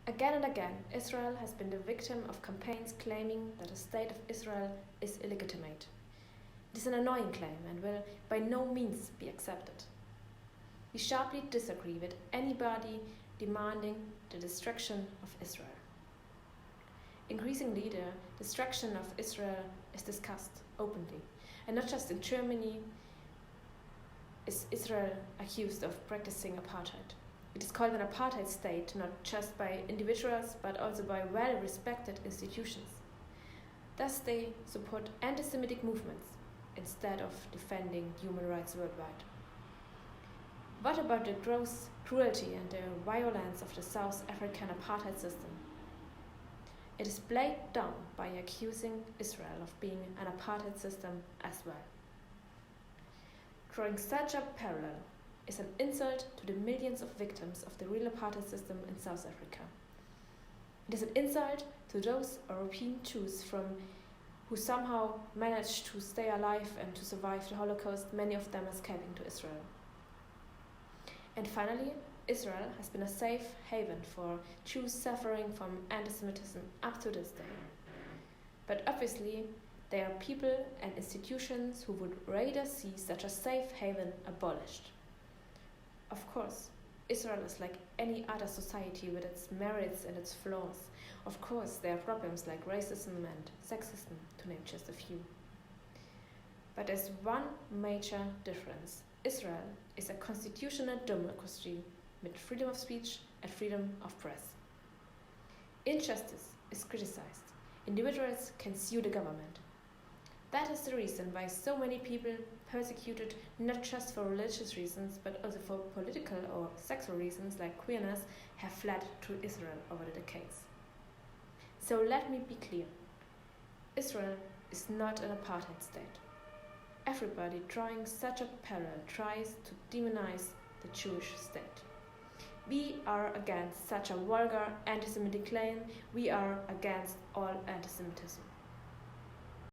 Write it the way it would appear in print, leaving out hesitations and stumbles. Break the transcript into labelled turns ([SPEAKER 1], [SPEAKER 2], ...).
[SPEAKER 1] Again and again, Israel has been the victim of campaigns claiming that the state of Israel is illegitimate. It is an annoying claim and will by no means be accepted. We sharply disagree with anybody demanding the destruction of Israel. Increasingly, the destruction of Israel is discussed openly, and not just in Germany is Israel accused of practicing apartheid. It is called an apartheid state not just by individuals but also by well-respected institutions. Thus they support anti-Semitic movements instead of defending human rights worldwide. What about the gross cruelty and the violence of the South African apartheid system? It is played down by accusing Israel of being an apartheid system as well. Drawing such a parallel is an insult to the millions of victims of the real apartheid system in South Africa. It is an insult to those European Jews who somehow managed to stay alive and to survive the Holocaust, many of them escaping to Israel. And finally, Israel has been a safe haven for Jews suffering from anti-Semitism up to this day. But obviously, there are people and institutions who would rather see such a safe haven abolished. Of course, Israel is like any other society with its merits and its flaws. Of course, there are problems like racism and sexism, to name just a few. But there's one major difference. Israel is a constitutional democracy with freedom of speech and freedom of press. Injustice is criticized. Individuals can sue the government. That is the reason why so many people persecuted not just for religious reasons but also for political or sexual reasons like queerness have fled to Israel over the decades. So let me be clear. Israel is not an apartheid state. Everybody drawing such a parallel tries to demonize the Jewish state. We are against such a vulgar anti-Semitic claim. We are against all anti-Semitism.